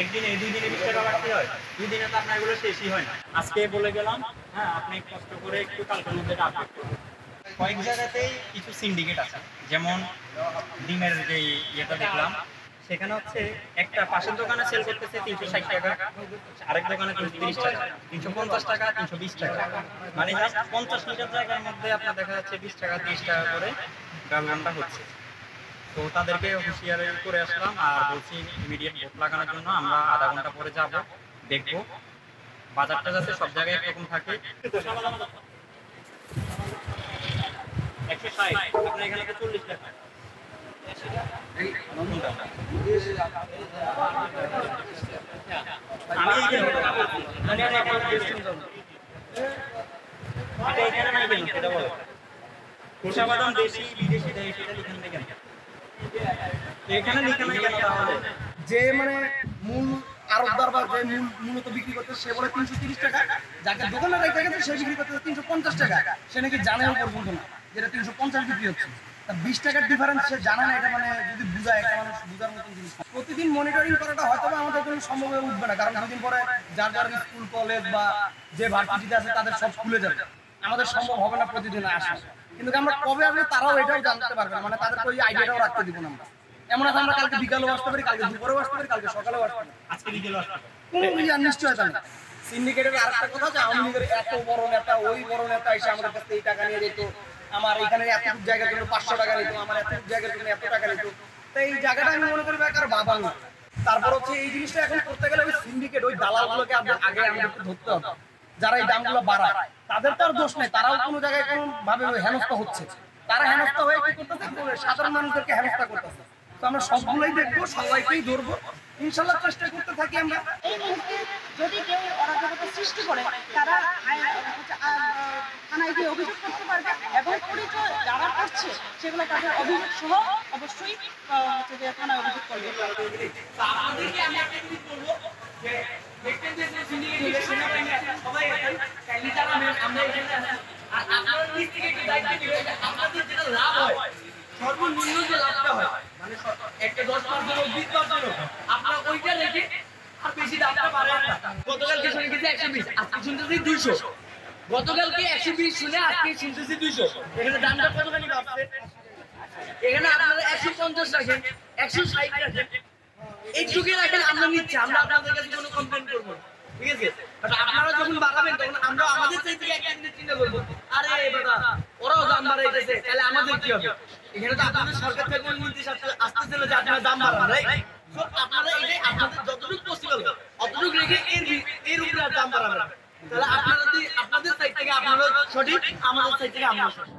একদিনে 2 দিনে 20 টাকা বাড়তি হয়, 2 দিনে তো আপনার এগুলো শেষই হয় না। আজকে বলে গেলাম, হ্যাঁ আপনি কষ্ট করে একটু কালকের মধ্যে এটা আপডেট করবেন। কয়েক জায়গাতেই কিছু সিন্ডিকেট আছে, যেমন ডিমের যে ইয়েটা দেখলাম, সেখানে হচ্ছে একটা পাশের দোকানে সেল করতেছে 360 টাকা, আরেক দোকানে 330 টাকা, 350 টাকা, 320 টাকা, মানে জাস্ট 50 লিটার জায়গার মধ্যে আপনার দেখা যাচ্ছে 20 টাকা 30 টাকা করে ব্যবধানটা হচ্ছে। তো তাদেরকে হুঁশিয়ারি করে আসলাম আর বলছি ইমিডিয়েট ভোট লাগানোর জন্য আমরা আধা ঘন্টা পরে যাব, দেখবো বাজারটা যাতে সব জায়গায় একরকম থাকে। 160 আপনার এখানে 40 টাকা। আমি এখানে নাই কেন সেটা বলো। খোসা বাদাম দেশি বিদেশি দেয় সেটা লিখেন না কেন? এখানে লিখে নাই কেন তাহলে? যে মানে মূল আড়তদার বা যে মূলত বিক্রি করতে সে বলে 330 টাকা, যাকে দোকানে রেখে গেছে সে বিক্রি করতে 350 টাকা, সে নাকি জানেও পর্যন্ত না যেটা 350 বিক্রি হচ্ছে। তা 20 টাকার ডিফারেন্স সে জানে না, এটা মানে যদি বুঝায় একটা মানুষ বুঝার মতন জিনিস। প্রতিদিন মনিটরিং করাটা হয়তো আমাদের জন্য সম্ভব হয়ে উঠবে না, কারণ দুদিন পরে যার যার স্কুল কলেজ বা যে ভার্সিটিতে আছে তাদের সব খুলে যাবে, আমাদের সম্ভব হবে না প্রতিদিন আসা। কিন্তু আমরা কবে আসলে তারাও এটাও জানতে পারবে না, মানে তাদেরকে ওই আইডিয়াটাও রাখতে দিব না আমরা। এমন আছে আমরা কালকে বিকালেও আসতে পারি, কালকে দুপুরেও আসতে পারি, কালকে সকালেও আসতে পারি, আজকে বিকেলে আসতে কোনো নিশ্চয়তা নেই। সিন্ডিকেটের আরেকটা কথা আছে, আওয়ামী লীগের এত বড় নেতা, ওই বড় নেতা এসে আমাদের কাছ থেকে এই টাকা নিয়ে যেত, আমার এখানে এতটুকু জায়গার জন্য 500 টাকা নিত, আমার এতটুকু জায়গার জন্য এত টাকা নিত। তো এই জায়গাটা আমি মনে করি বেকার বাবা না। তারপর হচ্ছে এই জিনিসটা এখন করতে গেলে ওই সিন্ডিকেট, ওই দালালগুলোকে আগে আমাদেরকে ধরতে হবে, যারা এই দামগুলো বাড়ায়। তাদের তো আর দোষ নেই, তারাও কোনো জায়গায় কোনো ভাবে হেনস্থা হচ্ছে, তারা হেনস্থা হয়ে কি করতেছে, সাধারণ মানুষদেরকে হেনস্থা করতেছে। তো আমরা সবগুলোই দেখবো, সবাইকেই ধরবো, ইনশাল্লাহ চেষ্টা করতে থাকি আমরা। এই মুহূর্তে যদি কেউ অরাজকতা সৃষ্টি করে তারা থানায় গিয়ে অভিযোগ করতে পারবে, এবং পরিচয় যারা করছে সেগুলো তাদের অভিযোগ সহ অবশ্যই হচ্ছে যে থানায় অভিযোগ করবে। সর্বনিম্ন যে লাভটা হয় মানে একটা 10% 20% আপনারা ওইটা রেখে আর বেশি দামটা বাড়ান না। গতকালকে শুনে গেছে 120, আজকে শুনতেছি 200, গতকালকে 120 শুনে আজকে শুনতেছি 200, এখানে দামটা কতখানি বাড়ছে? এখানে আপনারা 150 রাখেন, 160 রাখেন, এইটুকু রাখেন, আমরা নিচ্ছি, আমরা আপনাদের কাছে কোনো কমপ্লেইন করবো না, ঠিক আছে? বাট আপনারা যখন বাড়াবেন তখন আমরা আমাদের চাই থেকে একটা জিনিস চিন্তা করবো, আরে দাদা ওরাও দাম বাড়াইতেছে, তাহলে আমাদের কি হবে? এখানে তো আপনাদের সরকার থেকে কোনো নির্দেশ আসতেছিল যে আপনারা দাম বাড়ান, রাইট? সো আপনারা এটাই আপনাদের যতটুকু পসিবল অতটুকু রেখে এর উপরে আর দাম বাড়াবেন, তাহলে আপনারা আপনাদের সাইড থেকে আপনারা সঠিক, আমাদের সাইড থেকে আমরা সঠিক।